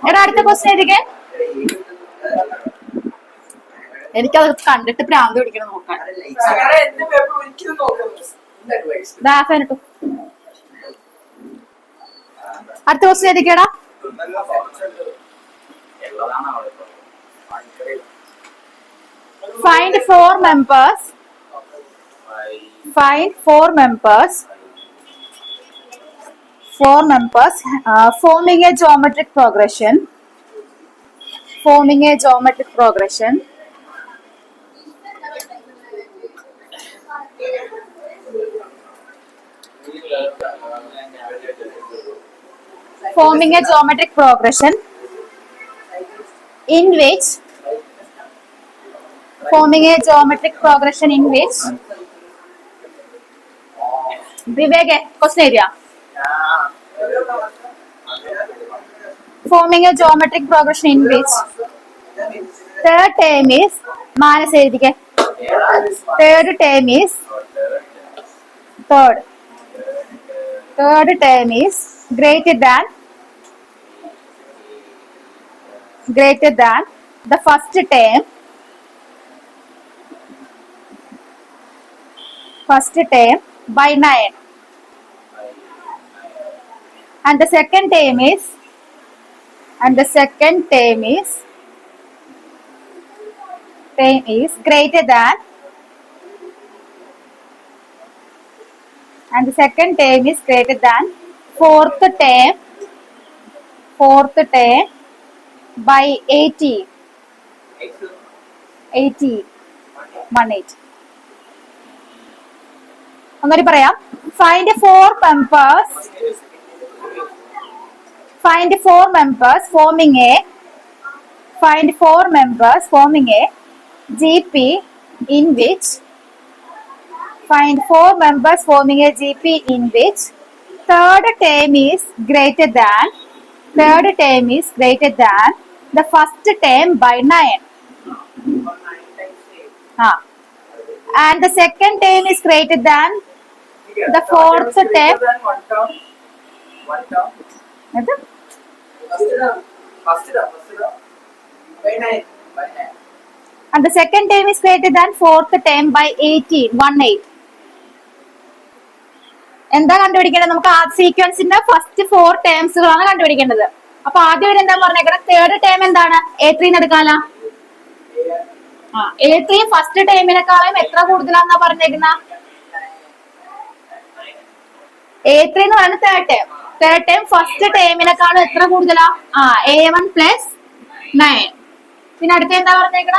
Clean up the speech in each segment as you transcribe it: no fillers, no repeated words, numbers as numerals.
എടാ അടുത്ത ക്വസ്റ്റ്യൻ എഴുതിക്കേ. എനിക്കത് കണ്ടിട്ട് ഭ്രാന്ത് പിടിക്കണം നോക്കാൻ. അടുത്ത question എഴുതിക്കേടാ. Find four members. Find four members. Four members forming a geometric progression. Forming a geometric progression. Forming a geometric progression in which forming a geometric progression in which Vivek question area. Forming a geometric progression in which third term is minus എഴുതിക്കേ. Third term is third term is greater than the first term by 9, and the second term is greater than, and the second term is greater than fourth term by 80. 18. ഒന്നുകൂടി പറയാം. Find four members forming a GP in which third term is greater than the first term by 9. And the second term is greater than the fourth term. And the second term is greater than fourth term by 18. എന്താ കണ്ടുപിടിക്കേണ്ടത്? നമുക്ക് ആ സീക്വൻസിന്റെ first 4 ടേംസുകളാണ് കണ്ടുപിടിക്കേണ്ടത്. അപ്പൊ ആദ്യം ഒരു എന്താ പറഞ്ഞേക്കണം, തേർഡ് ടേം എന്താണ്? A3 എടുക്കാല. A3 ഫസ്റ്റ് ടേമിനെക്കാളും എത്ര കൂടുതലാന്നാ പറഞ്ഞേക്കുന്ന? A3 എന്ന് പറയുന്നത് തേർഡ് ടേം ഫസ്റ്റ് ടേമിനെക്കാളും എത്ര കൂടുതലാ? A1 plus 9. പിന്നെ അടുത്ത എന്താ പറഞ്ഞേക്കണ?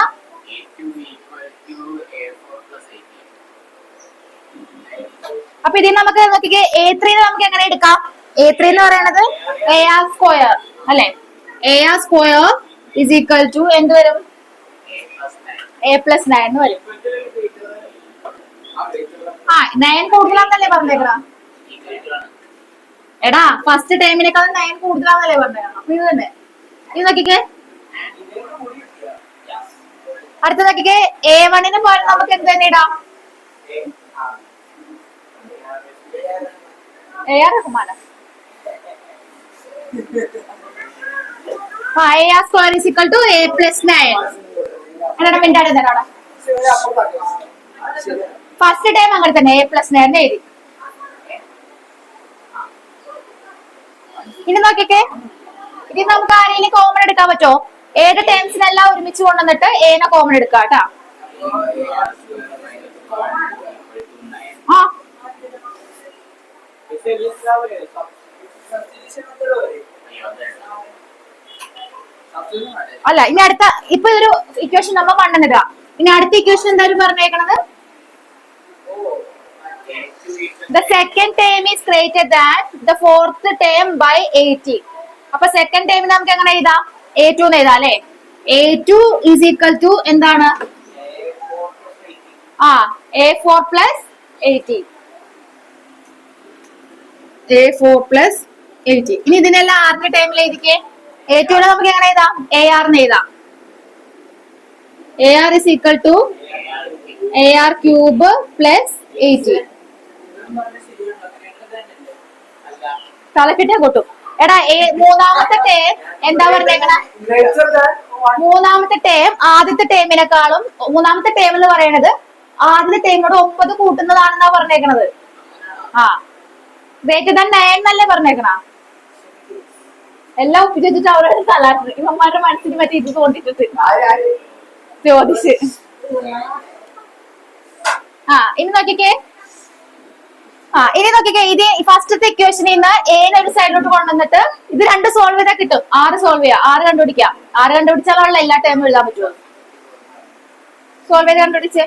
അപ്പൊ ഇതിൽ നമുക്ക് നോക്കിക്കേ, A3 നമുക്ക് എങ്ങനെ എടുക്കാം? A3 എന്ന് പറയുന്നത് AR സ്ക്വയർ അല്ലെ? AR square is equal to എന്ത് വരും? A+9 വരും. 9 കൂടുതലാന്നല്ലേ പറഞ്ഞേക്കണ? എടാ ഫസ്റ്റ് ടൈമിനേക്കാളും 9 കൂടുതലാന്നല്ലേ പറഞ്ഞേക്കണ? അപ്പൊ ഇത് തന്നെ. ഇത് നോക്കിക്കേ, അടുത്ത നോക്കിക്കേ, A1 പകരം നമുക്ക് എന്ത് തന്നെ ഇടാം? AR square is equal to A+9. First time അങ്ങനെ തന്നെ A+9 എഴുതി. ഇനി നോക്കിക്കേ, ഇനി നമുക്ക് ആരെങ്കിലും കോമൺ എടുക്കാൻ പറ്റുമോ? ഏത് ടേംസിനെല്ലാം ഒരുമിച്ച് കൊണ്ടുവന്നിട്ട് ഏനെ കോമൺ എടുക്കാം കേട്ടാ. അല്ല, ഇനി അടുത്ത ഇപ്പൊ ഒരു ഇക്വേഷൻ നമ്മൾ കണ്ടെന്നിടുക. ഇനി അടുത്ത ഇക്വേഷൻ എന്തായാലും പറഞ്ഞേക്കണത് the second term is greater than the fourth term by 80. അപ്പൊ സെക്കൻഡ് ടേം നമുക്ക് എങ്ങനെ എഴുതാം? A2 എന്ന് എഴുതാം അല്ലെ? A2 is equal to എന്താണ്? A4 plus 80. A4 plus 80. ഇനി ഇതിനെല്ലാം ആറിന്റെ ടൈമിൽ എഴുതിക്കേ. A2 നമുക്ക് എങ്ങനെ എഴുതാം? AR എന്ന് എഴുതാം. AR is equal to AR cube plus 80. തലക്കിട്ടേ കൊട്ടും. എടാ മൂന്നാമത്തെ ടേം എന്താ പറഞ്ഞേക്കണ? മൂന്നാമത്തെ ടേം ആദ്യത്തെ ടേമിനെക്കാളും, മൂന്നാമത്തെ ടേം എന്ന് പറയുന്നത് ആദ്യത്തെ ടേമിനോട് 9 കൂട്ടുന്നതാണെന്നാ പറഞ്ഞേക്കണത്. ആ ഗ്രേറ്റർ ദാൻ 9 എന്നല്ലേ പറഞ്ഞേക്കണ? എല്ലാം ഒപ്പിച്ചിട്ട് അവരുടെ തലാട്ട് ഇവന്മാരുടെ മനസ്സിൽ മറ്റേ ഇത് തോന്നിട്ടിട്ട് ചോദിച്ച്. ഇനി നോക്കിക്കേ. ഇനി നോക്കിക്കേ, ഇത് ഫസ്റ്റത്തെ ഇക്വേഷനിൽ നിന്ന് എനെ ഒരു സൈഡിലോട്ട് കൊണ്ടുവന്നിട്ട് ഇത് 2 സോൾവ് ചെയ്താൽ കിട്ടും. 6 സോൾവ് ചെയ്യാം. 6 കണ്ടുപിടിക്കാം. 6 കണ്ടുപിടിച്ചാലുള്ള എല്ലാ ടൈമും എഴുതാൻ പറ്റുമോ? സോൾവ് ചെയ്ത് കണ്ടുപിടിച്ചേ.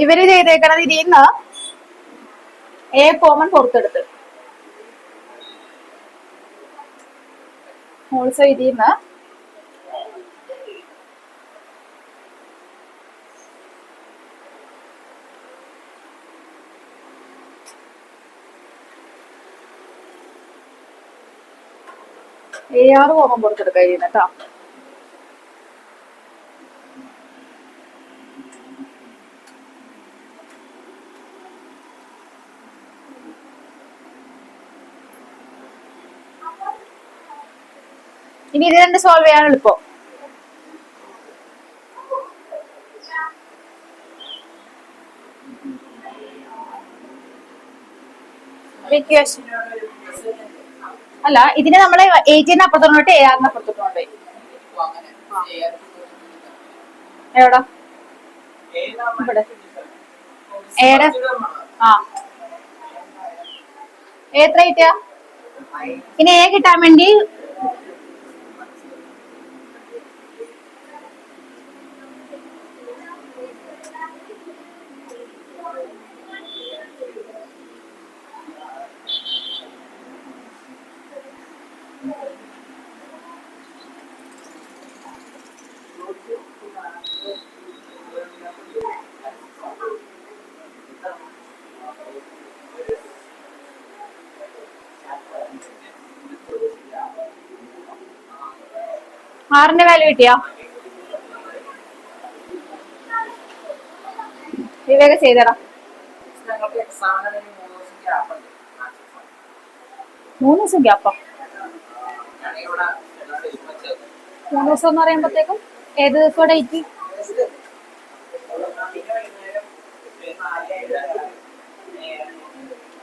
ഇവര് ചെയ്തേക്കണത് ഇതിൽ നിന്ന് എ കോമൺ പുറത്തെടുത്ത്, ഓൾസോ ഇതിൽ നിന്ന് AR കോമൺ പുറത്തെടുക്കുക കേട്ടോ. ഇനി ഇത് 2 സോൾവ് ചെയ്യാൻ എളുപ്പം. അല്ല, ഇതിനെ നമ്മള് 18 അപ്പുറത്തോട്ട് AR അപ്പുറത്തോട്ട് എവിടാ? ഇവിടെ ഏടെ എത്ര കിട്ടിയ? ഇനി A കിട്ടാൻ വേണ്ടി ആറിന്റെ വാല്യൂ കിട്ടിയാ? വിവേക ചെയ്തടാ. 3 ദിവസം ഗ്യാപ്പാ? 3 ദിവസം എന്ന് പറയുമ്പോഴത്തേക്കും ഏത് ദിവസം ഡേറ്റ്?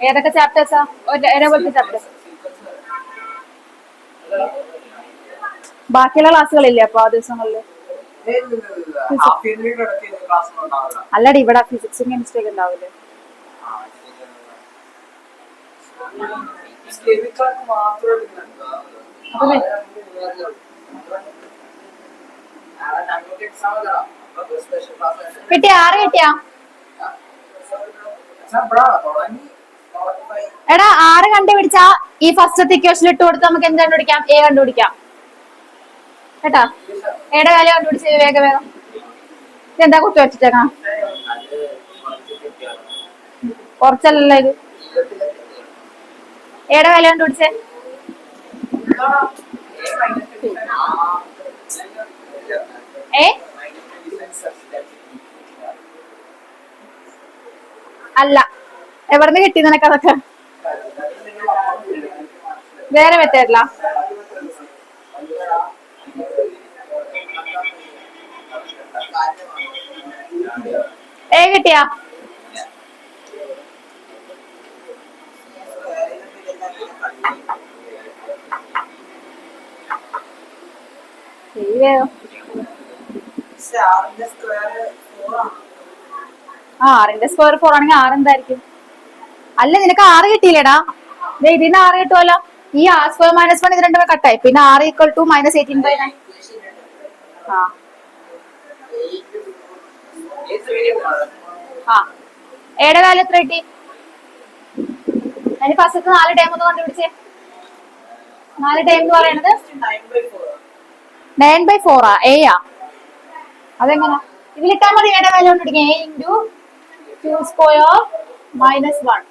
ഏതൊക്കെ ചാപ്റ്റേഴ്സാ? ഒരേപോലത്തെ ചാപ്റ്റേഴ്സ്? ബാക്കിയുള്ള ക്ലാസ്സുകളില്ലേ അപ്പൊ ആ ദിവസങ്ങളില്? അല്ലടി, ഇവിടെ ഫിസിക്സും കെമിസ്ട്രി ഒക്കെ ഉണ്ടാവില്ലേ? കിട്ടിയ? 6 കിട്ടിയാ? എടാ 6 കണ്ടുപിടിച്ചാ ഈ ഫസ്റ്റത്തെ ഇക്വേഷൻ ഇട്ട് കൊടുത്ത് നമുക്ക് എന്ത് കണ്ടുപിടിക്കാം? A കണ്ടുപിടിക്കാം കേട്ടാ. എയുടെ വാല്യൂ കണ്ടുപിടിച്ച് വേഗം വേഗം. ഇതെന്താ കുത്തി വെച്ചിട്ടേക്കാ? കുറച്ചല്ലല്ലോ ഇത്. എയുടെ വാല്യൂ കണ്ടുപിടിച്ചേ. അല്ല, എവിടുന്ന് കിട്ടി നിനക്ക് അതൊക്കെ? വേറെ മെത്തേഡിലാ? കിട്ടിയാ? ആറിന്റെ സ്ക്വയർ 4 ആണെങ്കിൽ 6 എന്തായിരിക്കും? അല്ല, നിനക്ക് 6 കിട്ടിയില്ലേടാ? ഇതിന് 6 കിട്ടുമല്ലോ. ഈ R² - 1 ഇത് രണ്ടും കട്ടായി. പിന്നെ R = -18/9. എയുടെ വാല്യൂ എത്ര കിട്ടി? അതിന് ഫസ്റ്റത്തെ 4 ടൈം ഒന്ന് കണ്ടുപിടിച്ചേ. 4 ടൈം എന്ന് പറയുന്നത് 9/4 എയാ? അതെങ്ങനാ? ഇതിലിട്ടാൽ മതി. എയുടെ വാല്യൂ കണ്ടുപിടിക്കാം. A × 2² - 1.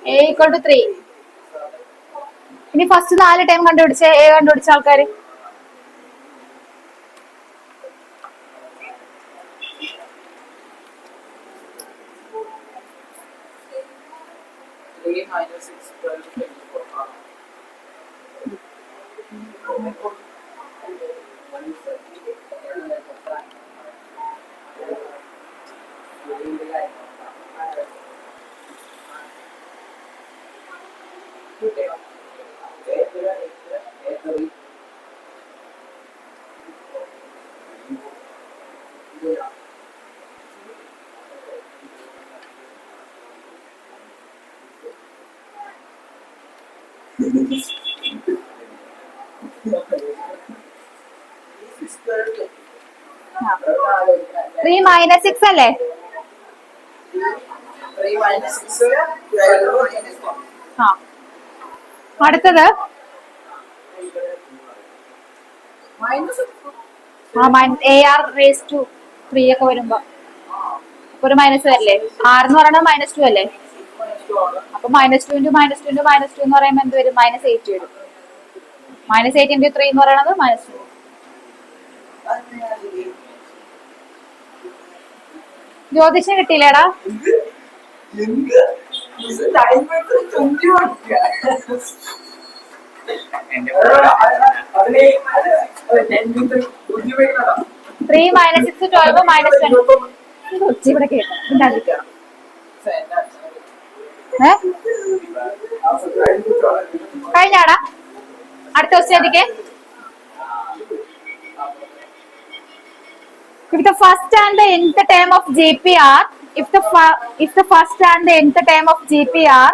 A = 3. ഇനി ഫസ്റ്റ് 4 ടൈം കണ്ടുപിടിച്ച എ കണ്ടുപിടിച്ച ആൾക്കാര്. ത്രീ മൈനസ് 6 അല്ലേ? അടുത്തത് AR⁻³ ഒക്കെ വരുമ്പോ ഒരു മൈനസ് വരില്ലേ? R എന്ന് പറയുന്നത് -2 അല്ലേ? അപ്പൊ -2 × -2 × -2 എന്ന് പറയുമ്പോ എന്ത് വരും? -8 വരും. -8 × 3 എന്ന് പറയുന്നത് -2. ജ്യോതിഷം കിട്ടിയില്ലേടാ? ത്രീ -6 12 -20 ഇവിടെ കേട്ടോ. കഴിഞ്ഞാടാ? അടുത്ത question. If the first and the nth term of GPR, if the first and the nth term of GPR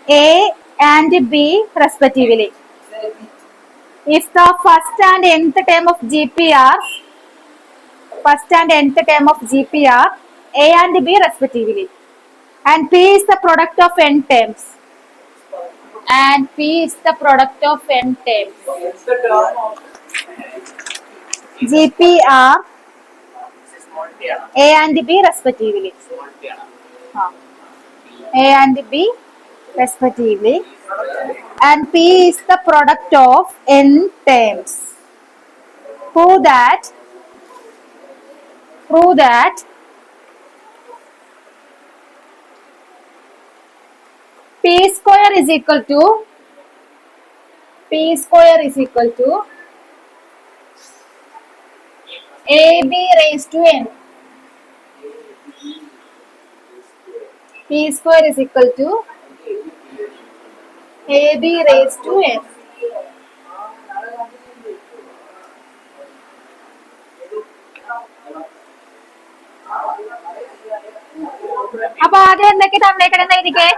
A and B respectively. If the first and nth term of GPR A and B respectively, and P is the product of n terms. GPR A and B respectively. A and B respectively, and P is the product of n terms. Prove that P square is equal to AB raised to n. P square is equal to AB raised to n. അപ്പൊ ആദ്യം എന്തൊക്കെ തന്നേക്കണെന്നിരിക്കെ?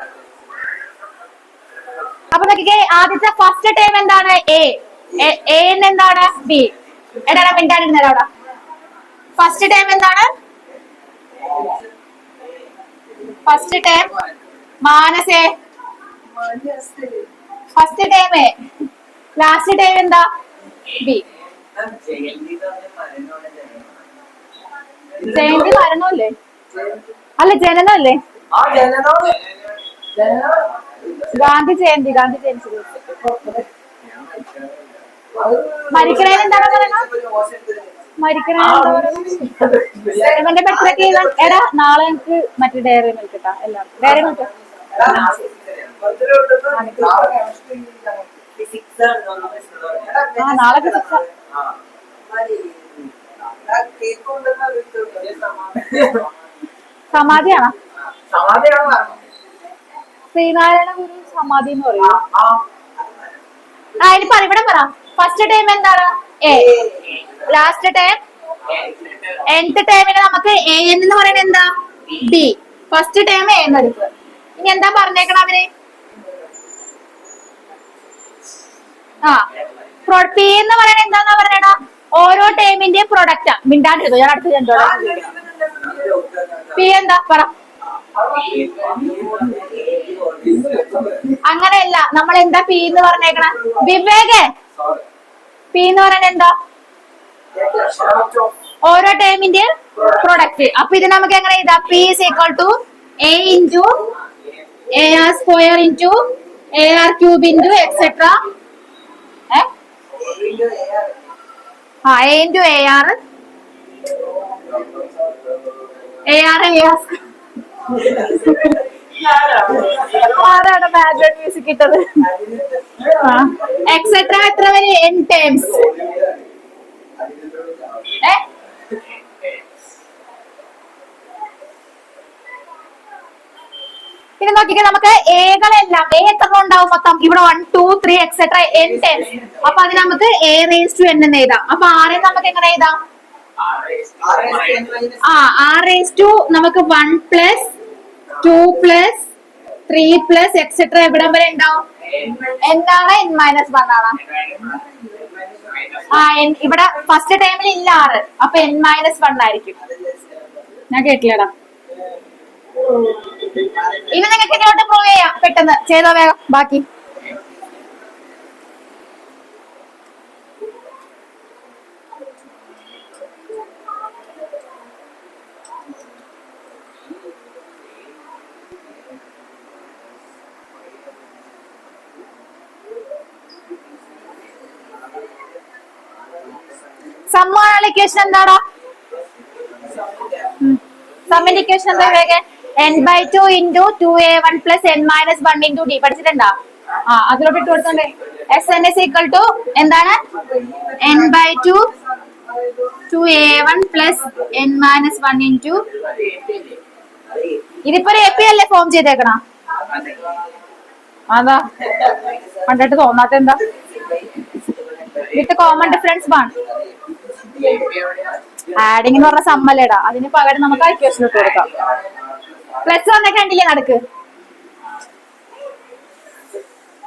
അപ്പൊ നോക്കിക്കേ, ആദ്യത്തെ first time എന്താണ്? A എന്താണ്? B. എടാ മിണ്ടാണ്ടിരുന്നേരാ അവിടെ. ഫസ്റ്റ് ടൈം എന്താണ്? ഫസ്റ്റ് ടൈം മാനസേ. First time A. Last time എന്താ? ബി. ജയന്തി മരണമല്ലേ? അല്ല, ജനനമല്ലേ? ഗാന്ധി ജയന്തി. മരിക്കണേന് എന്താണ് പറയുന്നത്? ഇവന്റെ ബർത്ത്ഡേക്ക് എടാ നാളെ എനിക്ക് മറ്റേ ഡയറി മിൽക്ക് കിട്ടാം. എല്ലാവർക്കും ഡയറി മിൽക്ക്. നാളെ സമാധിയാണോ? ശ്രീനാരായണ ഗുരു സമാധി എന്ന് പറയും. ഇനി ഇവിടെ പറ. ഫസ്റ്റ് ടൈം എന്താണ്? എ. ലാസ്റ്റ് ടൈം nth ടൈമിന് നമുക്ക് എ എന്ന് പറയുന്നത് എന്താ? ബി. ഫസ്റ്റ് ടൈം എ എന്ന് എടുക്കുക. ഇനി എന്താ പറഞ്ഞേക്കണം അവര്? പി എന്ന് പറയുന്നത് എന്താന്നാ പറയണ? ഓരോ ടൈമിന്റെയും പ്രൊഡക്റ്റാ. മിണ്ടാണ്ടിരുന്നു, ഞാൻ അടുത്ത് കണ്ടോ. പി എന്താ പറ? അങ്ങനെയല്ല, നമ്മൾ എന്താ പി എന്ന് പറഞ്ഞേക്കണ? വിവേകേ, പി എന്ന് പറയുന്നത് എന്താ? ഓരോ ടൈമിന്റെ പ്രൊഡക്റ്റ്. അപ്പൊ ഇത് നമുക്ക് എങ്ങനെ എഴുതാം? P is equal to A into AR² into AR cube into etc. A into AR. ആരാണ് ബാക്ക്ഗ്രൗണ്ട് മ്യൂസിക് ഇട്ടത്? എക്സെട്ര എത്ര വരെ n ടൈംസ്? ഇനി നോക്കിക്കേ, നമുക്ക് എകളെല്ലാം എ എത്ര ഉണ്ടാവും മൊത്തം? ഇവിടെ 1 2 3 എക്സെട്ര n ടൈംസ്. അപ്പൊ അതിന് നമുക്ക് a raised to n എന്ന് എഴുതാം. അപ്പൊ r നമുക്ക് എങ്ങനെ എഴുതാം? r raised to നമുക്ക് 1 പ്ലസ് 2 പ്ലസ് 3 പ്ലസ് എക്സെട്ര എവിടം വരെ ഉണ്ടാവും? എന്താണ് n മൈനസ് 1 ആണ്. ഇവിടെ ഫസ്റ്റ് ടൈമിൽ ഇല്ല 6, അപ്പൊ n മൈനസ് 1 ആയിരിക്കും. ഞാൻ കേട്ടില്ലടാ. ഇനി നിങ്ങൾക്ക് ഇങ്ങോട്ട് പ്രൂവ് ചെയ്യാം, പെട്ടെന്ന് ചെയ്തോ വേഗം ബാക്കി. സമ്മാനുള്ള ഇക്വേഷൻ എന്താടാ? സമ്മിന്റെ ഇക്വേഷൻ എന്താ വേഗം? n/2 into 2a1 plus n minus 1 into d. പഠിച്ചിട്ടുണ്ടോ? അതിലോട്ട് ഇട്ട് കൊടുത്തോണ്ടേ. Sn is equal to എന്താണ്? n/2 2a1 plus n minus 1 into. ഇതിപ്പോ ഒരു AP അല്ലേ ഫോം ചെയ്തേക്കണ? അതാ കണ്ടിട്ട് തോന്നാത്ത എന്താ? വിത്ത് കോമൺ ഡിഫറൻസ് 1. ആഡിങ് എന്ന് പറഞ്ഞ സമ്മല്ലേടാ, അതിന് പകരം നമുക്ക് ആ ഇക്വേഷൻ ഇട്ട് കൊടുക്കാം. പ്ലസ് വന്നേ കണ്ടില്ലേ നടക്ക്.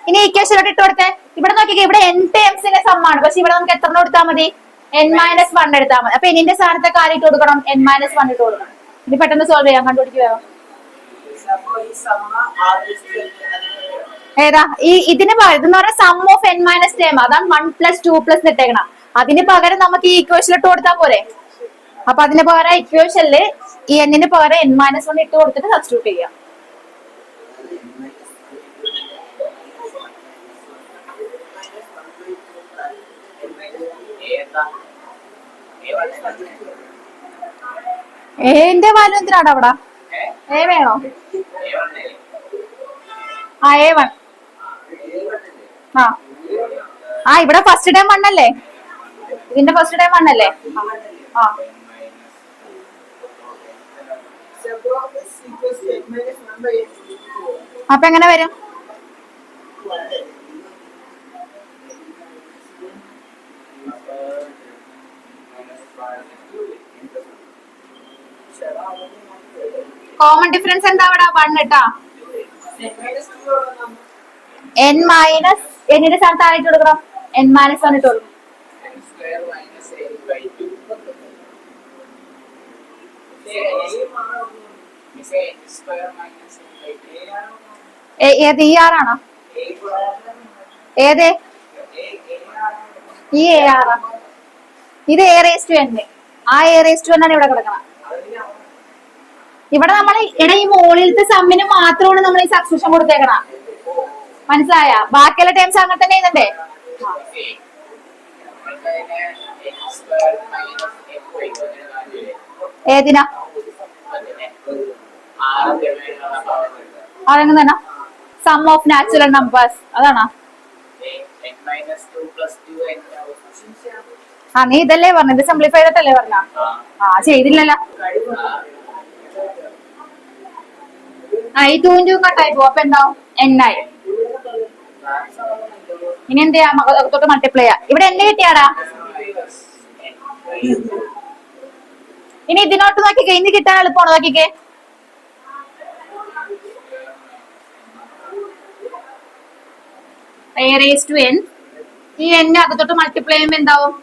ഇനി ഇക്വേഷനോട്ട് ഇട്ട് കൊടുത്തേ. ഇവിടെ നോക്കിക്കേ, ഇവിടെ n ടേംസിന്റെ സമ്മാണ്, പക്ഷെ ഇവിടെ നമുക്ക് എത്ര കൊടുത്താൽ മതി? n മൈനസ് 1 എടുത്താൽ മതി. അപ്പൊ എന്നിന്റെ സ്ഥാനത്തെ കാര്യം ഇട്ട് കൊടുക്കണം, n മൈനസ് 1 ഇട്ട് കൊടുക്കണം. ഇനി പെട്ടെന്ന് സോൾവ് ചെയ്യാം, കണ്ടുപിടിക്കുക. ഏതാ ഇതിന് ഇതെന്ന് പറഞ്ഞാൽ sum of n minus term, അതാണ് 1 പ്ലസ് 2 പ്ലസ് ഇട്ടേക്കണം. അതിന് പകരം നമുക്ക് ഈ ഇക്വേഷൻ ഇട്ട് കൊടുത്താൽ പോരെ. അപ്പൊ അതിന് പകരം ഇക്വേഷനില് ഈ എന്നിന് പകരം n മൈനസ് 1 ഇട്ട് കൊടുത്തിട്ട് സബ്സ്റ്റിറ്റ്യൂട്ട് ചെയ്യാം. എന്റെ വാല്യൂ എന്തിനാണ് അവിടെ? എ വേണോ? A1. ഇവിടെ ഫസ്റ്റ് ടൈം 1 അല്ലേ? ഇതിന്റെ ഫസ്റ്റ് ടൈം 1 അല്ലേ? അപ്പൊ എങ്ങനെ വരും? കോമൺ ഡിഫറൻസ് എന്താ അവിടെ? 1 ഇട്ടാ n മൈനസ് എന്നിന്റെ സ്ഥാനത്ത് ആയിട്ട് കൊടുക്കണം, n മൈനസ് 1 ഇട്ട് കൊടുക്കും. ഏത് ഈ ആറാണോ? ഏത് ഈ AR? ഇത് a raised to n. ആ a raised to n ആണ് ഇവിടെ കിടക്കണം. ഇവിടെ നമ്മൾ ഈ മുകളിലത്തെ സമ്മിന് മാത്രമാണ് നമ്മൾ ഈ സബ്സ്റ്റിറ്റ്യൂഷൻ കൊടുത്തേക്കണ. മനസ്സിലായ? ബാക്കിയുള്ള ടൈംസ് അങ്ങനെ തന്നെ ചെയ്യുന്നുണ്ടേ. ഏതിനാ? അതെങ്ങനെ തന്നെ സം ഓഫ് നാച്ചുറൽ നമ്പേഴ്സ്, അതാണോ? നീ ഇതല്ലേ പറഞ്ഞ, ഇത് സിംപ്ലിഫൈ ചെയ്തിട്ടല്ലേ പറഞ്ഞ? ചെയ്തില്ലല്ലോ. ഈ 2 into കട്ടായി പോകും, അപ്പൊ എന്താവും? n ആയി. ഇനി എന്ത് ചെയ്യാം? തൊട്ട് മൾട്ടിപ്ലൈ ചെയ്യാം. ഇവിടെ n കിട്ടിയാടാ. ഇനി ഇതിനോട്ട് നോക്കിക്കേ, ഇനി കിട്ടാൻ എളുപ്പമാണ്. നോക്കിക്കേ, a raised to n. ഈ n അകത്തോട്ട് മൾട്ടിപ്ലൈ ചെയ്യുമ്പോ എന്താവും?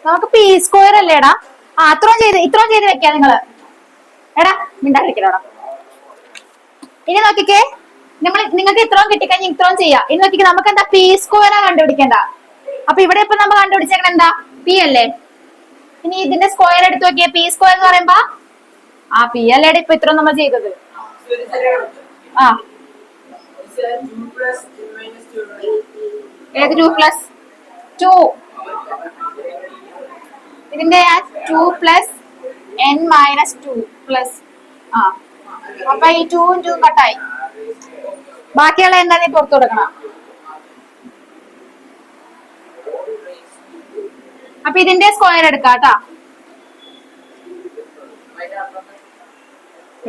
നമുക്ക് പി സ്ക്വയർ അല്ലേടാ? ഇത്രയും ചെയ്ത് വെക്കാം നിങ്ങള്. എടാ മിണ്ടാ കളിക്കലോടാ. ഇനി നോക്കിക്കേ, നിങ്ങൾക്ക് ഇത്രയും കിട്ടിക്കഴിഞ്ഞാൽ ഇത്രയും ചെയ്യാം. ഇനി നോക്കിക്കേ, നമുക്ക് എന്താ പി സ്ക്വയറാ കണ്ടുപിടിക്കണ്ട. അപ്പൊ ഇവിടെ ഇപ്പൊ നമ്മൾ കണ്ടുപിടിച്ചേക്കണ എന്താ, പി അല്ലേ. ഇനി ഇതിന്റെ സ്ക്വയർ എടുത്ത് നോക്കിയേ, പി സ്ക്വയർ എന്ന് പറയുമ്പോ ആ പി അല്ലേടെ ഇപ്പൊ ഇത്ര നമ്മൾ ചെയ്തത്. ആ ഏത് 2+2? ഇതിന്റെ 2+n-2 പ്ലസ്. ആ അപ്പൊ ഈ 2 ഉം 2 കട്ടായി. ബാക്കിയുള്ള എന്താ നീ പുറത്തു കൊടുക്കണം. അപ്പൊ ഇതിന്റെ സ്ക്വയർ എടുക്കാട്ടാ.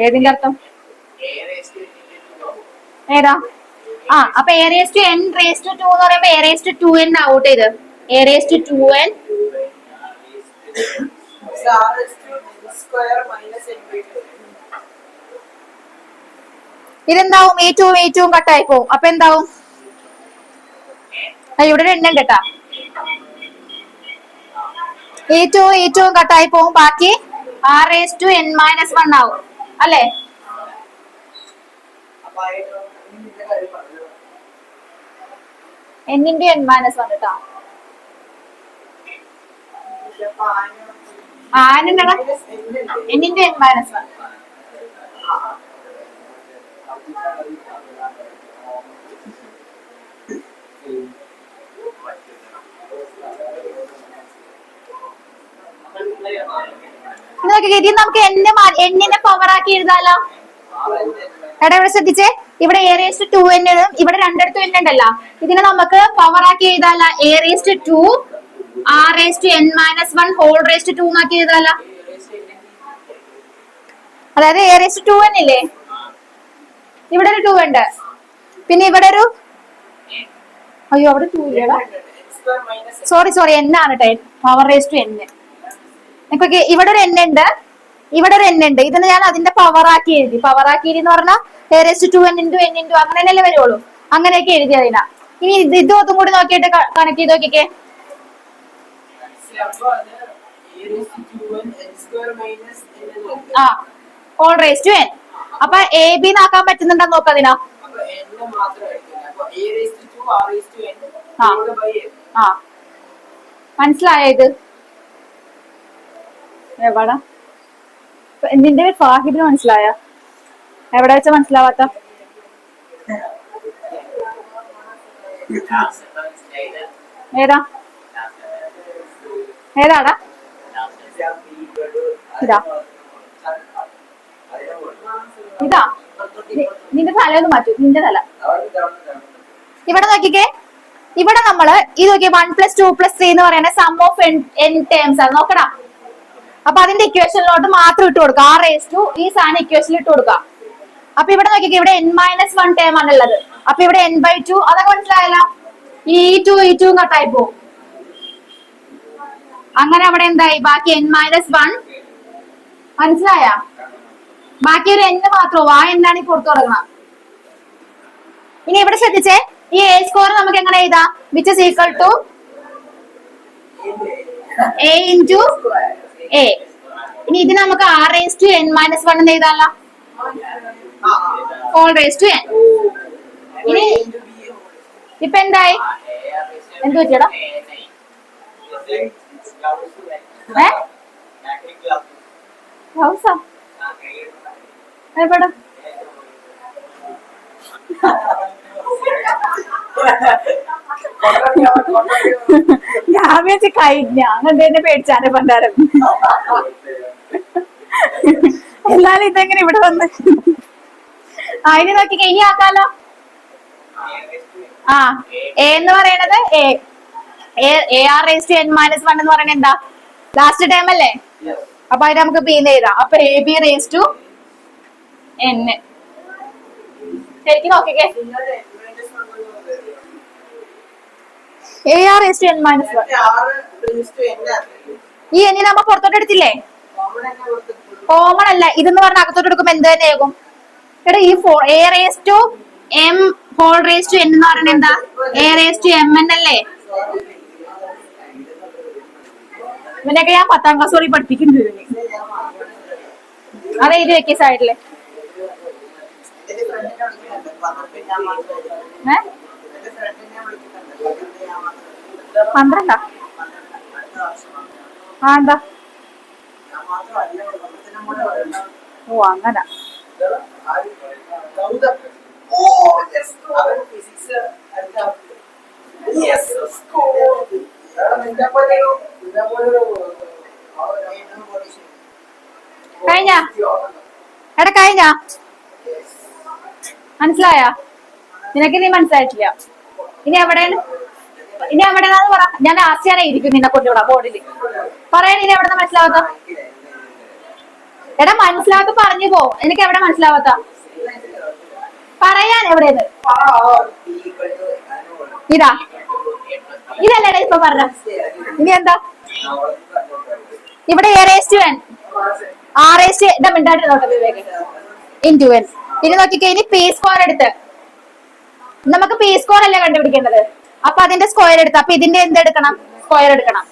ഏതിന്റെ അർത്ഥം? ഏതാ? ആ അപ്പൊ a⁴n⁴2 എന്ന് പറയുമ്പോ a⁴2n ഔട്ട് ചെയ്ത് a⁴2n ഇതെന്താവും? ഈ 2 കട്ടായി പോവും. അപ്പൊ എന്താവും? ഇവിടെ ഒരു എണ്ണുണ്ട് കേട്ടാ. ഈ 2 കട്ടായി പോവും. ബാക്കി r⁻n-1 ആവും അല്ലേ. n⁻n-1 കേട്ടാ. n⁻n-1. ഇതിൽ നമുക്ക് എണ്ണിനെ പവർ ആക്കി എഴുതാലോ. എടാ ഇവിടെ ശ്രദ്ധിച്ചേ, ഇവിടെ a⁻2n ഇവിടെ രണ്ടിടത്തും n ഉണ്ടല്ലോ. ഇതിനെ നമുക്ക് പവർ ആക്കി എഴുതാല a⁻2 r⁻n-1 ആക്കി എഴുതാല. അതായത് a⁻2n ഇല്ലേ, ഇവിടെ ഒരു 2 ഉണ്ട്, പിന്നെ ഇവിടെ ഒരു അയ്യോ അവിടെ 2 ഇല്ലടാ, സോറി n ആണ് കേട്ടോ, പവർ⁻n. നിനക്കൊക്കെ ഇവിടെ ഒരു n ഉണ്ട്, ഇവിടെ ഒരു n ഉണ്ട്. ഇതിന് ഞാൻ അതിന്റെ പവർ ആക്കി എഴുതി. പവർ ആക്കി എഴുതി എന്ന് പറഞ്ഞാൽ a⁻2n × n × അങ്ങനെയല്ലേ വരുള്ളൂ. അങ്ങനെയൊക്കെ എഴുതി അതിനാ. ഇനി ഇതും അതും കൂടി നോക്കിയിട്ട് കണക്ട് ചെയ്ത് നോക്കിക്കേ. ആ r⁻n. അപ്പൊ എ ബി നാക്കാൻ പറ്റുന്നുണ്ടെന്ന് നോക്കാം അതിനാ. ആ മനസ്സിലായോ ഇത്? എവിടാ നിന്റെ ഫാഹിബിന് മനസ്സിലായ? എവിടെ വെച്ചാ മനസ്സിലാവാത്ത? ഏതാ ഏതാടാ? ഇതാ ഇതാ. നിന്റെ തലയൊന്ന് മാറ്റൂ, നിന്റെ തല. ഇവിടെ നോക്കിക്കേ, ഇവിടെ നമ്മള് ഇത് നോക്കിയേ 1+2+3 എന്ന് പറയുന്ന സം ഓഫ് n ടേംസ് ആണ്. നോക്കടാ. അപ്പൊ അതിന്റെ ഇക്വേഷനിലോട്ട് മാത്രം ഇട്ട് കൊടുക്കുക. r⁻, ഈ സാധനം ഇക്വേഷനിൽ ഇട്ട് കൊടുക്കുക. അപ്പൊ ഇവിടെ നോക്കിക്കേ, ഇവിടെ n-1 ടേം ആണുള്ളത്. അപ്പൊ ഇവിടെ n/2 അതൊക്കെ മനസ്സിലായല്ലോ. ഈ 2 കട്ടായി പോവും. അങ്ങനെ അവിടെ എന്തായി? ബാക്കി n-1 മനസ്സിലായ? ബാക്കി ഒരു n മാത്രമോ ആ എന്നാണ് ഈ പുറത്തു തുടങ്ങണം. ഇനി ഇവിടെ ശ്രദ്ധിച്ചേ, ഈ a² നമുക്ക് എങ്ങനെ എഴുതാം? Which is equal to a × a. ഇനി ഇത് നമുക്ക് r⁻n-1 എന്ന് എഴുതാമല്ലോ, r⁻n. ഇനി ഇപ്പൊ എന്തായി? എന്ത് പറ്റിയടാ? ഹൗസാ എവിടെ? ഞാൻ വെച്ച് കഴിഞ്ഞ അങ്ങനെ പേടിച്ചാനെ പണ്ടാരം. എന്നാലും ഇതെങ്ങനെ ഇവിടെ വന്ന്? അതിന് നോക്കിക്ക, ഇനി ആക്കാലോ. ആ എ എന്ന് പറയണത് ar⁻n-1 എന്ന് പറയണത് എന്താ? ലാസ്റ്റ് ടൈം അല്ലേ? അപ്പൊ അതിന് നമുക്ക് പി എഴുതാം. അപ്പൊ ab⁻n ശരിക്കും നോക്കിക്കേ, ar⁻n-1 ഈ എന്നിനെ നമ്മ പുറത്തോട്ട് എടുത്തില്ലേ? കോമൺ അല്ല ഇതെന്ന് പറഞ്ഞ അകത്തോട്ട് എടുക്കുമ്പോ എന്ത് തന്നെ ആകും? എടാ ഈ a⁻m എന്ന് പറയുന്നത് എന്താ? a⁻mn അല്ലേ? ഇവനൊക്കെ ഞാൻ 10ാം ക്ലാസ് വരെ പഠിപ്പിക്കുന്നുണ്ട്. അത് എഴുതി വെക്കിയ സൈഡില്. 12 ആ എന്താ? ഓ അങ്ങനെ. കഴിഞ്ഞ എടാ കഴിഞ്ഞ മനസ്സിലായ? നിനക്ക് നീ മനസ്സിലായിട്ടില്ല. ഇനി എവിടെയാണ്? ഇനി എവിടെയാന്ന് പറ. ഞാൻ ആസ്യാനെ ഇരിക്കും നിന്നെ കൊണ്ടുവിടാം ബോർഡിൽ. പറയാൻ ഇനി എവിടെ മനസ്സിലാവാത്ത? എടാ മനസ്സിലാക്കി പറഞ്ഞു പോ. എനിക്ക് എവിടെ മനസ്സിലാവാത്ത? പറയാൻ എവിടെയെന്ന്. ഇതാ ഇതല്ലേടാ ഇപ്പൊ പറഞ്ഞ. ഇനി എന്താ ഇവിടെ? ഇനി നോക്കിക്കേ. ഇനി പി സ്ക്വയർ എടുത്ത് നമുക്ക് പി സ്ക്വയർ അല്ലേ കണ്ടുപിടിക്കേണ്ടത്. അപ്പൊ അതിന്റെ സ്ക്വയർ എടുത്ത് അപ്പൊ ഇതിന്റെ എന്തെടുക്കണം? സ്ക്വയർ എടുക്കണം.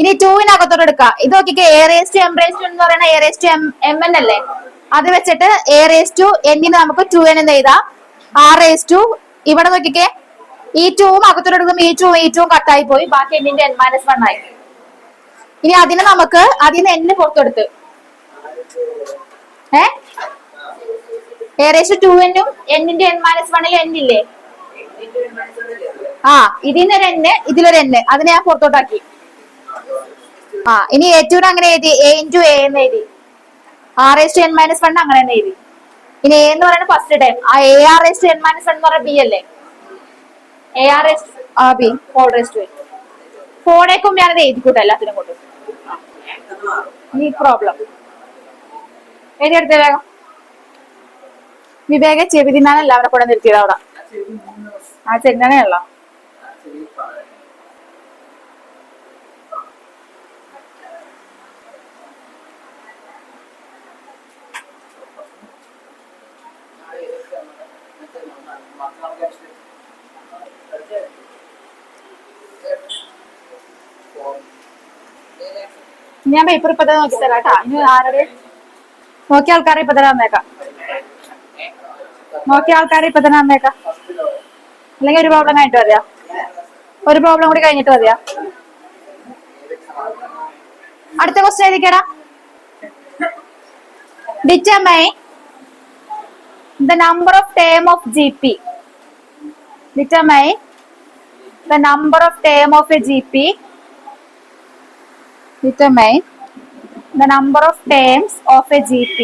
ഇനി 2-നകത്തോട്ട് എടുക്കാം. ഇത് നോക്കിക്കേ. A⁻m എന്ന് പറയുന്ന A⁻m അല്ലേ? അത് വെച്ചിട്ട് A⁻n നമുക്ക് 2n എന്ന് എഴുതാം. R⁻, ഇവിടെ നോക്കിക്കേ. ഈ 2 അകത്തോട്ട് എടുക്കുമ്പോൾ ഈ 2 കട്ടായി പോയി. ബാക്കി n-ന്റെ n-1 ആയി. ഇനി അതിന് നമുക്ക് അതിന് n പുറത്തെടുത്ത് A⁻2n-ഉം n-ന്റെ n-1 n ഇല്ലേ? ആ ഇതിനൊരു n, ഇതിലൊരു n. അതിനെ ഞാൻ പുറത്തോട്ടാക്കി. ഇനി A2 അങ്ങനെ എഴുതി. A എന്ന് എഴുതി. R⁻n-1 അങ്ങനെ തന്നെ എഴുതി. ഇനി A എന്ന് പറയുന്നത് ഫസ്റ്റ് ടൈം. ആ AR⁻n-1 എന്ന് പറയുന്നത് B അല്ലേ? B (4)8. 4േക്കും ഞാനത് എഴുതിക്കൂട്ടെ എല്ലാത്തിനും കൊണ്ട്. ഈ പ്രോബ്ലം എഴുതിയെടുത്തേ വേഗം. വിവേക ചെവിതിന്നാണ് എല്ലാവരെ കൂടെ നിർത്തിയത് അവിടെ. ആ ചെങ്ങനെയല്ല. ഞാൻ പേപ്പർ ഇപ്പൊ തന്നെ നോക്കി തരാം കേട്ടാ. ഇനി ആരുടെ നോക്കിയ ആൾക്കാരെ ഇപ്പൊ തന്നെ വന്നേക്കാം. അല്ലെങ്കിൽ ഒരു പ്രോബ്ലം കഴിഞ്ഞിട്ട് മതിയാ? ഒരു പ്രോബ്ലം കൂടി കഴിഞ്ഞിട്ട് മതിയാ? അടുത്ത ക്വസ്റ്റ്യൻ എഴുതിക്കടാ. Determine the number of term of GP. Determine the number of term of a GP. Determine the number of terms of a GP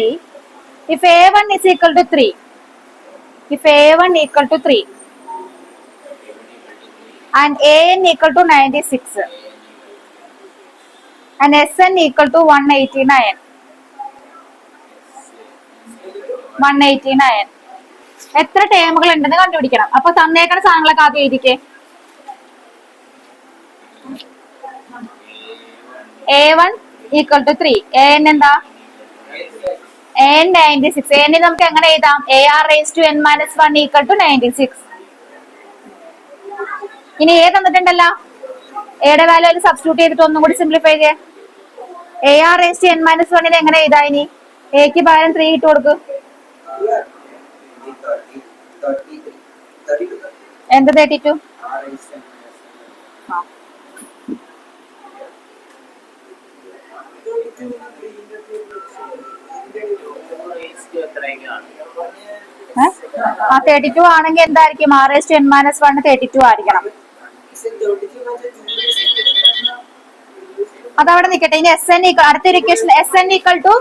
if A1 is equal to 3. If A1 equal to 3 and AN equal to 96 and SN equal to 189. 189. എത്ര ടേമുകൾ ഉണ്ടെന്ന് കണ്ടുപിടിക്കണം. അപ്പൊ തന്നേക്കണ സാധനങ്ങളൊക്കെ ആദ്യം എഴുതിക്കേ. A1 equal to 3. AN എന്താ? AN 96. AN നമുക്ക് എങ്ങനെ എഴുതാം? AR⁻n-1 equal to 96. ഇനി A തന്നിട്ടുണ്ടല്ലോ. എയുടെ വാല്യൂ അതിൽ സബ്സ്റ്റിറ്റ്യൂട്ട് ചെയ്തിട്ട് ഒന്നും കൂടി സിംപ്ലിഫൈ ചെയ്യേ. AR⁻n-1 എങ്ങനെ എഴുതാ? ഇനി എക്ക് പകരം 3 ഇട്ട് കൊടുക്ക്. എന്ത് 32? ആ 32 ആണെങ്കിൽ എന്തായിരിക്കും? R⁻n-1 32 ആയിരിക്കണം. അതവിടെ നിൽക്കട്ടെ. ഇനി SN അടുത്തൊരു ഇക്വേഷൻ SN equal to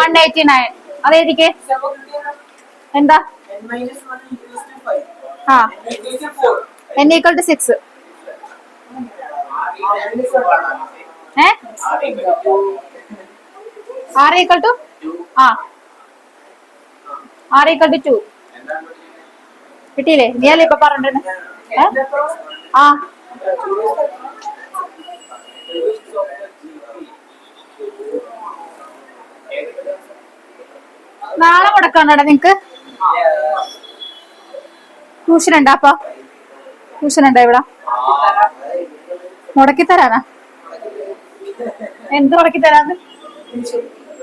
189. അതെഴുതിക്കേ. എന്താ? n equal to 6. R equal to R equal to 2. കിട്ടിയില്ലേ? നീ അല്ലേ ഇപ്പൊ പറഞ്ഞിട്ടുണ്ട്. നാളെ മുടക്കാണോടാ നിങ്ങക്ക്? ട്യൂഷൻ ഉണ്ടാ? അപ്പൊ ട്യൂഷൻ ഉണ്ടോ ഇവിടെ? മുടക്കി തരാനാ? എന്ത് മുടക്കി തരാന്ന്?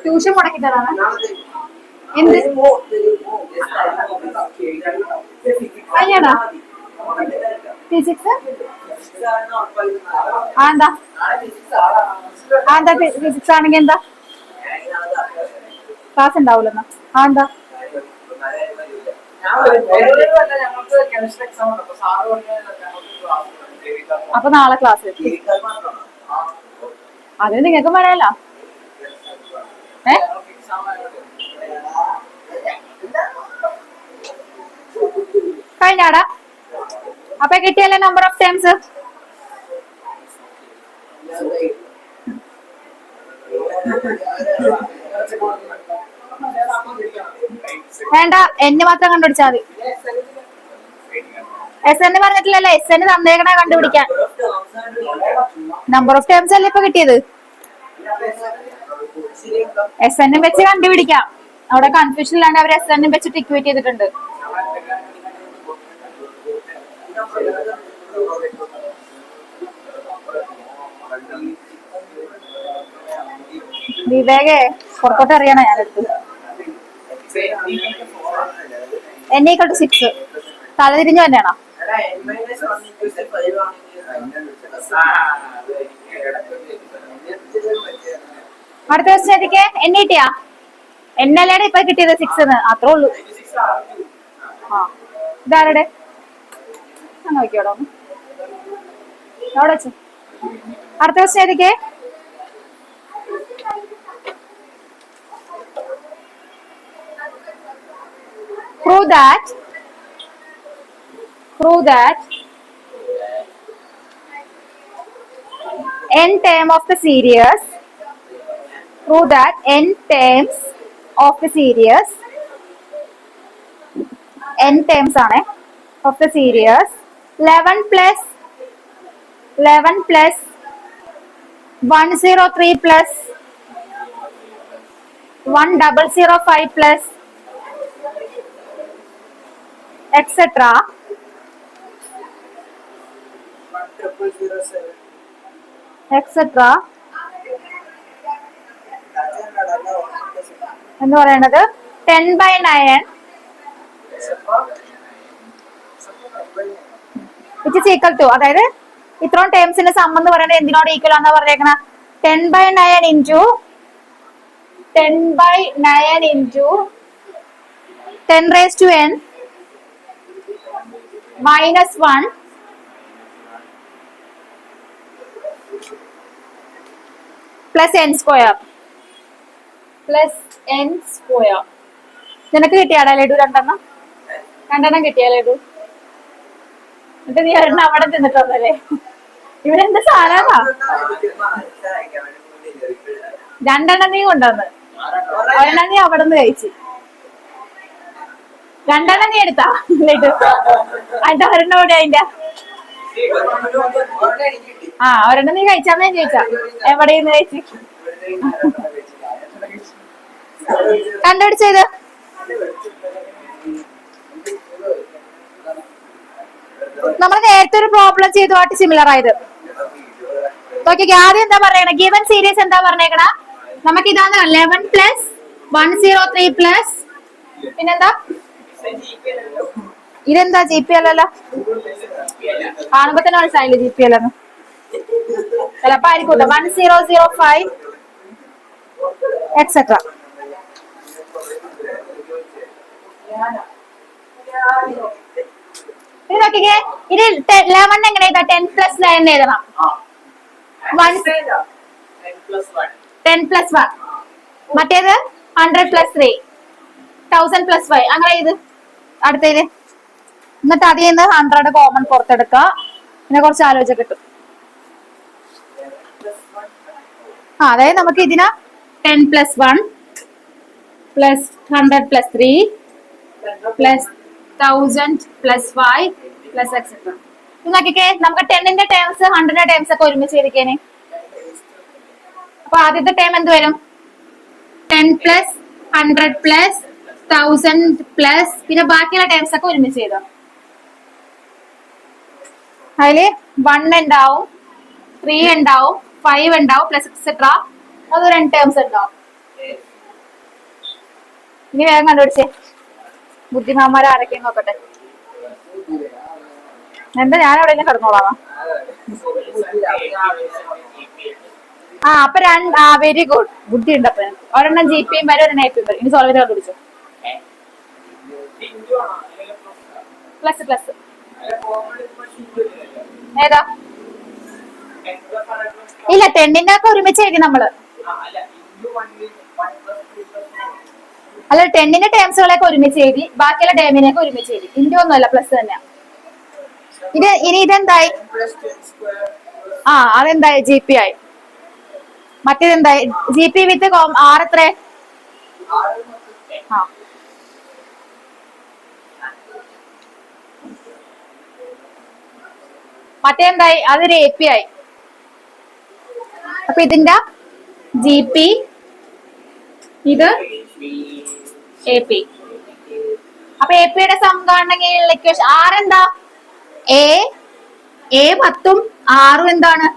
ട്യൂഷൻ മുടക്കി തരാനാ? എന്ത് അയ്യടാ ഫിസിക്സ് എന്താ ഫിസിക്സ് ആണെങ്കിൽ എന്താ ക്ലാസ് ഉണ്ടാവൂലെന്നാ എന്താ അപ്പൊ നാളെ ക്ലാസ് അതിന് നിങ്ങൾക്ക് പറയാലോ. കഴിഞ്ഞാടാ അപ്പൊ കിട്ടിയല്ലേ നമ്പർ ഓഫ് ടൈംസ്. വേണ്ട എന്നെ മാത്രം കണ്ടുപിടിച്ചാൽ മതി. എസ് എൻ പറഞ്ഞിട്ടില്ലല്ലോ, എസ് എൻ തന്നേക്കണ കണ്ടുപിടിക്കാൻ. നമ്പർ ഓഫ് ടേംസ് അല്ലേ ഇപ്പൊ കിട്ടിയത്. എസ് എൻ വെച്ച് കണ്ടുപിടിക്കാം. അവിടെ കൺഫ്യൂഷൻ ഇല്ലാണ്ട് അവർ എസ് എൻ വെച്ചിട്ട് ഇക്വേറ്റ് ചെയ്തിട്ടുണ്ട്. വിവേകേ പുറത്തോട്ട് അറിയണ ഞാനെടുത്തു. n=6 തലതിരിഞ്ഞു തന്നെയാണോ? അടുത്ത ക്വസ്റ്റ്യൻ ഏതൊക്കെ എന്നെ കിട്ടിയാ? എന്നല്ലേടെ ഇപ്പൊ കിട്ടിയത് 6 അത്രേ ഉള്ളൂ. ആ ഇതാരുടെ നോക്കിയോടോ അവിടെ വെച്ചു. അടുത്ത ക്വസ്റ്റ്യൻ ഏതൊക്കെ? Prove that n term of the series. Prove that n terms of the series. N terms ആണ് of the series. 11 plus 103 plus 1005 plus etc. എന്ന് പറയുന്നത് 10/9 which is equal to, അതായത് ഇത്രയും ടേംസിന്റെ സം എന്ന് പറയുന്നത് എന്തിനോട് equal ആണെന്നാ പറഞ്ഞേക്കണ? 10/9 into 10 raised to n minus 1 plus n square. നിനക്ക് കിട്ടിയാടാ ലഡു? രണ്ടെണ്ണം കിട്ടിയാ ലഡു? എന്നിട്ട് നീ ഒരെണ്ണം അവിടെ തിന്നിട്ടല്ലേ? ഇവരെന്ത് സാധനാ? രണ്ടെണ്ണം നീ കൊണ്ടുവന്ന്, ഒരെണ്ണം നീ അവിടെ നിന്ന് കഴിച്ചു. രണ്ടെണ്ണം നീ എടുത്താ ലഡു? അതിന്റെ ഒരെണ്ണം കൂടെ അതിന്റെ ഒരെണ്ണം നീ കഴിച്ചാന്നേ ചോദിച്ചാ. എവിടെയെന്ന് കഴിച്ചു? കണ്ടുപിടിച്ചത് നമ്മൾ നേരത്തെ ഒരു പ്രോബ്ലം ചെയ്തുമായിട്ട് സിമിലർ ആയത്. ഓക്കെ, ആദ്യം എന്താ പറയണ? ഗിവൻ സീരീസ് എന്താ പറഞ്ഞേക്കണ? നമുക്ക് ഇതാണ് 11 plus 103 plus പിന്നെന്താ? ഇതെന്താ ജി പി അല്ലല്ലോ? കാണുമ്പോ തന്നെ മനസ്സിലായില്ലേ ജി പി അല്ലെന്ന്? ചിലപ്പോ ആയിരിക്കൂട്ടോ. 1005 എക്സെട്ര. ഇത് നോക്കിക്കേ, ഇത് 11 എങ്ങനെ എഴുതാം? 10 plus 9 എഴുതണം. 10 plus 1. മറ്റേത് 100 plus 3, 1000 plus 5 അങ്ങനെ ഇത്. അടുത്തത് എന്നിട്ട് അതിൽ നിന്ന് 100 കോമൺ പുറത്തെടുക്കുക. പിന്നെ കുറച്ച് ആലോചന കിട്ടും. അതായത് നമുക്ക് ഇതിന് 10 plus 1 plus 100 plus 3 plus 1000 plus 5 plus etc. നോക്കിക്കേ, നമുക്ക് 10ന്റെ ടേംസ് 100ന്റെ ടേംസ് ഒക്കെ ഒരുമിച്ച് ചെയ്തിരിക്കേനെ. അപ്പൊ ആദ്യത്തെ ടേം എന്ത് വരും? 10 plus 100 plus 1000 plus പിന്നെ ബാക്കിയുള്ള ടേംസ് ഒക്കെ ഒരുമിച്ച് ചെയ്തോ. അതില് 1 ഉണ്ടാവും, 3 ഉണ്ടാവും, 5 ഉണ്ടാവും പ്ലസ് എക്സെട്ര. അത് 2 ടേംസ് ഉണ്ടാവും. ഇനി വേഗം കണ്ടുപിടിച്ചേ. ബുദ്ധിമാന്മാർ ആരൊക്കെയെന്ന് നോക്കട്ടെ. എന്താ ഞാൻ എവിടെയെങ്കിലും കിടന്നോളാം. അപ്പൊ വെരി ഗുഡ്. ബുദ്ധി ഉണ്ട്. അപ്പൊ ഒരെണ്ണം GPയും വരും, ഒരെണ്ണം AP വരും. ഇനി സോൾവ് ചെയ്ത് കണ്ടുപിടിച്ചു. പ്ലസ് ഏതാ? ഇല്ല, 10ന്റെ ഒക്കെ ഒരുമിച്ച് എഴുതി നമ്മള്. അല്ല, 10ന്റെ ടേംസുകളൊക്കെ ഒരുമിച്ച് എഴുതി, ബാക്കിയുള്ള ടേമിനെയൊക്കെ ഒരുമിച്ച് എഴുതി. ഇന്ത്യ ഒന്നുമല്ല, പ്ലസ് തന്നെയാ. ഇനി ഇതെന്തായി? അതെന്തായി? GP ആയി. മറ്റേതെന്തായി? GP വിത്ത് R എത്ര? മറ്റേന്തായി? അതൊരു AP ആയി. അപ്പൊ ഇതിന്റെ GP, ഇത് AP. അപ്പൊ APയുടെ സം കാണണമെങ്കിൽ ഇക്വേഷൻ R എന്താ? A 10ഉം R എന്താണ്?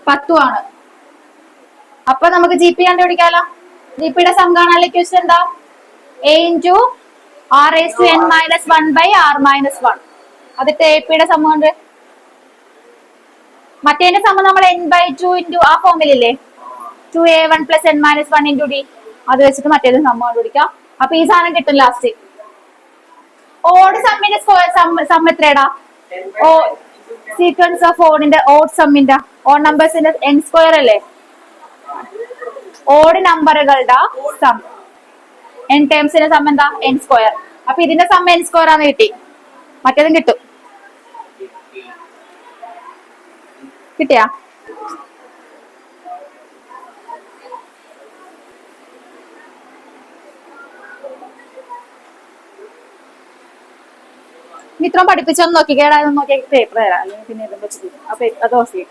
10ഉം ആണ്. അപ്പൊ നമുക്ക് GP കണ്ടുപിടിക്കാലോ. GPയുടെ സം കാണാനുള്ള ഇക്വേഷൻ എന്താ? A into R⁻n−1/R−1. അതിട്ട് APയുടെ സം കൊണ്ട് മറ്റേന്റെ സമം നമ്മൾ n/2 ഇൻറ്റു ആ ഫോമിലില്ലേ, 2A1 + n−1 × D. അത് വെച്ചിട്ട് മറ്റേത് സം കണ്ടുപിടിക്കാം. അപ്പൊ ഈ സാധനം കിട്ടും ലാസ്റ്റ്. ഓഡ് സമ്മിന്റെ സം എത്രയാടാ? സീക്വൻസ് ഓഫ് ഓഡിന്റെ ഓഡ് സമ്മിന്റെ ഓഡ് നമ്പേഴ്സിന്റെ n² അല്ലേ? ഓഡ് നമ്പറുകളുടെ സം, n ടേംസിന്റെ സം എന്താ? n². അപ്പൊ ഇതിന്റെ സം n² ആണെന്ന് കിട്ടി. മറ്റേതും കിട്ടും. കിട്ടിയാ? ഇത്രയും പഠിപ്പിച്ചൊന്ന് നോക്കി കേടാ, നോക്കിയ പേപ്പർ തരാം. അല്ലെങ്കിൽ പിന്നെ ഇതും വെച്ചിട്ട് അപ്പൊ അത് ഓഫ് ചെയ്യും.